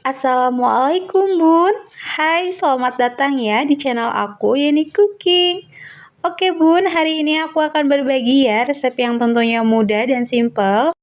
Assalamualaikum Bun. Hai, selamat datang ya di channel aku Yeni Cooking. Oke Bun, hari ini aku akan berbagi ya resep yang tentunya mudah dan simple.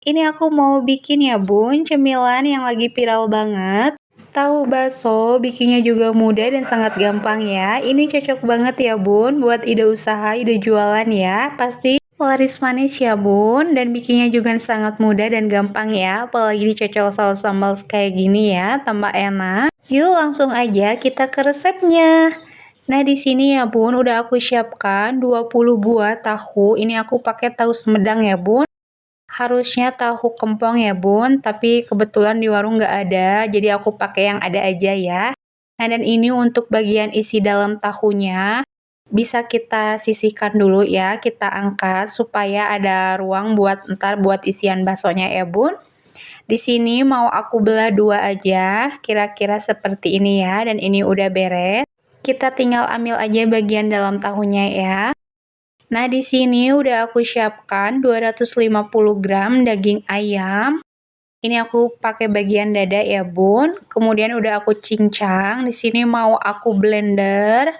Ini aku mau bikin ya Bun, cemilan yang lagi viral banget. Tahu bakso, bikinnya juga mudah dan sangat gampang ya. Ini cocok banget ya Bun buat ide usaha, ide jualan ya. Pasti laris manis ya Bun, dan bikinnya juga sangat mudah dan gampang ya, apalagi dicocol saus sambal kayak gini ya, tambah enak. Yuk langsung aja kita ke resepnya. Nah di sini ya Bun, udah aku siapkan 20 buah tahu. Ini aku pakai tahu Sumedang ya Bun. Harusnya tahu kempong ya Bun, tapi kebetulan di warung nggak ada, jadi aku pakai yang ada aja ya. Nah dan ini untuk bagian isi dalam tahunya. Bisa kita sisihkan dulu ya, kita angkat supaya ada ruang buat ntar buat isian baksonya ya Bun. Di sini mau aku belah dua aja, kira-kira seperti ini ya, dan ini udah beres. Kita tinggal ambil aja bagian dalam tahunya ya. Nah, di sini udah aku siapkan 250 gram daging ayam. Ini aku pakai bagian dada ya Bun. Kemudian udah aku cincang. Di sini mau aku blender.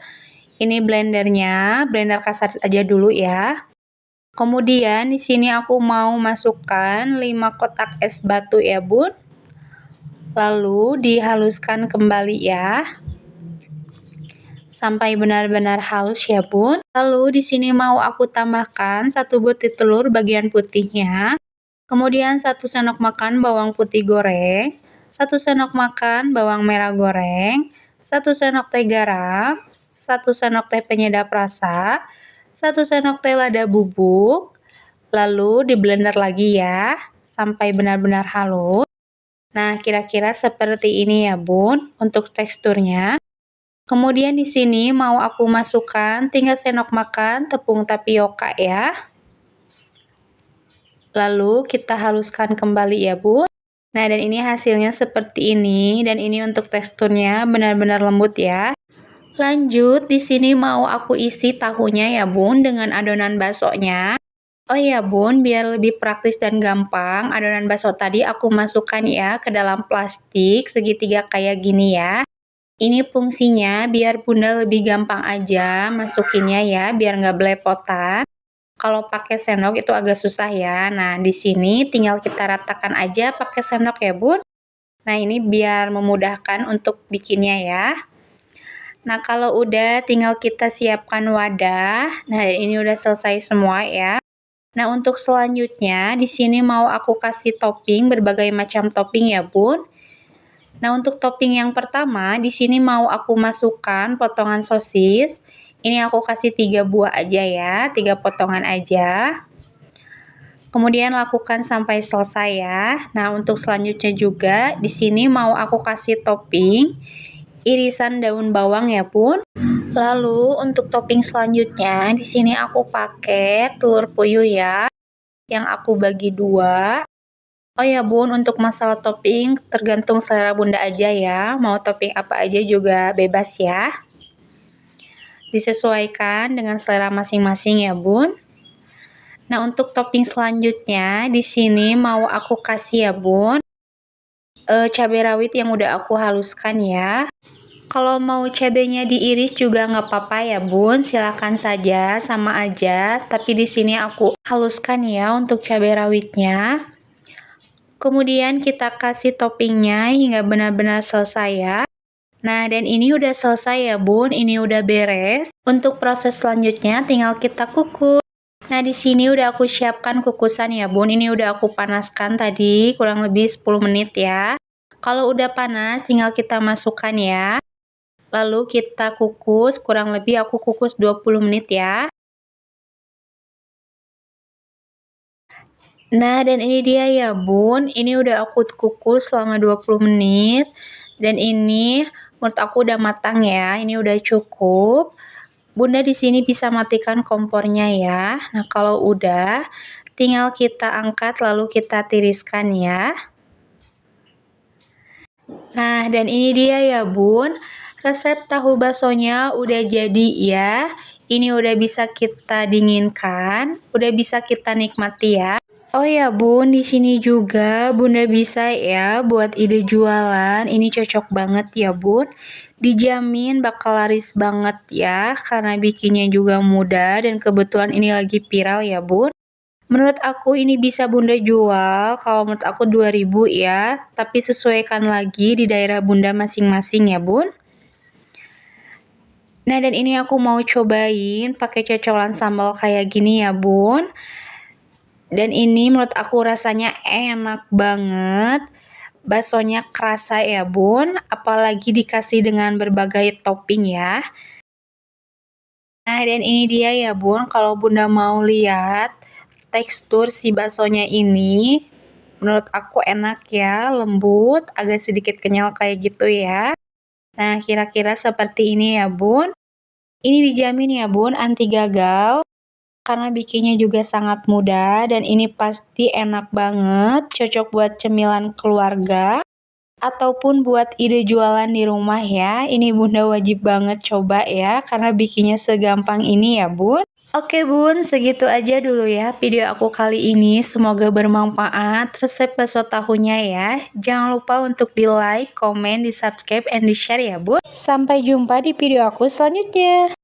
Ini blendernya, blender kasar aja dulu ya. Kemudian di sini aku mau masukkan 5 kotak es batu ya Bun. Lalu dihaluskan kembali ya. Sampai benar-benar halus ya Bun. Lalu di sini mau aku tambahkan 1 butir telur bagian putihnya. Kemudian 1 sendok makan bawang putih goreng, 1 sendok makan bawang merah goreng, 1 sendok teh garam, 1 sendok teh penyedap rasa, 1 sendok teh lada bubuk, lalu di blender lagi ya, sampai benar-benar halus. Nah, kira-kira seperti ini ya Bun, untuk teksturnya. Kemudian di sini mau aku masukkan 3 sendok makan tepung tapioka ya. Lalu kita haluskan kembali ya Bun. Nah dan ini hasilnya seperti ini, dan ini untuk teksturnya benar-benar lembut ya. Lanjut di sini mau aku isi tahunya ya Bun dengan adonan baksonya. Oh ya Bun, biar lebih praktis dan gampang, adonan bakso tadi aku masukkan ya ke dalam plastik segitiga kayak gini ya. Ini fungsinya biar Bunda lebih gampang aja masukinnya ya, biar nggak belepotan. Kalau pakai sendok itu agak susah ya. Nah, di sini tinggal kita ratakan aja pakai sendok ya, Bun. Nah, ini biar memudahkan untuk bikinnya ya. Nah, kalau udah tinggal kita siapkan wadah. Nah, ini udah selesai semua ya. Nah, untuk selanjutnya di sini mau aku kasih topping berbagai macam topping ya, Bun. Nah, untuk topping yang pertama di sini mau aku masukkan potongan sosis. Ini aku kasih 3 buah aja ya, 3 potongan aja. Kemudian lakukan sampai selesai ya. Nah, untuk selanjutnya juga di sini mau aku kasih topping irisan daun bawang ya, Bun. Lalu untuk topping selanjutnya di sini aku pakai telur puyuh ya, yang aku bagi 2. Oh ya Bun, untuk masalah topping tergantung selera Bunda aja ya. Mau topping apa aja juga bebas ya. Disesuaikan dengan selera masing-masing ya Bun. Nah, untuk topping selanjutnya di sini mau aku kasih ya Bun, cabai rawit yang udah aku haluskan ya. Kalau mau cabenya diiris juga nggak apa-apa ya Bun, silakan saja, sama aja. Tapi di sini aku haluskan ya untuk cabai rawitnya. Kemudian kita kasih toppingnya hingga benar-benar selesai ya. Nah, dan ini udah selesai ya Bun, ini udah beres. Untuk proses selanjutnya tinggal kita kukus. Nah, di sini udah aku siapkan kukusan ya Bun, ini udah aku panaskan tadi kurang lebih 10 menit ya. Kalau udah panas tinggal kita masukkan ya. Lalu kita kukus, kurang lebih aku kukus 20 menit ya. Nah, dan ini dia ya Bun, ini udah aku kukus selama 20 menit. Dan ini menurut aku udah matang ya, ini udah cukup. Bunda di sini bisa matikan kompornya ya. Nah, kalau udah, tinggal kita angkat lalu kita tiriskan ya. Nah, dan ini dia ya Bun, resep tahu baksonya udah jadi ya. Ini udah bisa kita dinginkan, udah bisa kita nikmati ya. Oh ya Bun, di sini juga Bunda bisa ya buat ide jualan. Ini cocok banget ya Bun. Dijamin bakal laris banget ya karena bikinnya juga mudah dan kebetulan ini lagi viral ya Bun. Menurut aku ini bisa Bunda jual, kalau menurut aku 2.000 ya, tapi sesuaikan lagi di daerah Bunda masing-masing ya Bun. Nah dan ini aku mau cobain pakai cocolan sambal kayak gini ya Bun. Dan ini menurut aku rasanya enak banget. Baksonya kerasa ya Bun, apalagi dikasih dengan berbagai topping ya. Nah dan ini dia ya Bun, kalau Bunda mau lihat tekstur si baksonya ini, menurut aku enak ya, lembut, agak sedikit kenyal kayak gitu ya. Nah kira-kira seperti ini ya Bun. Ini dijamin ya Bun, anti gagal. Karena bikinnya juga sangat mudah dan ini pasti enak banget, cocok buat cemilan keluarga ataupun buat ide jualan di rumah ya. Ini Bunda wajib banget coba ya karena bikinnya segampang ini ya Bun. Oke Bun, segitu aja dulu ya video aku kali ini. Semoga bermanfaat resep bakso tahunya ya. Jangan lupa untuk di like, komen, di subscribe, and di share ya Bun. Sampai jumpa di video aku selanjutnya.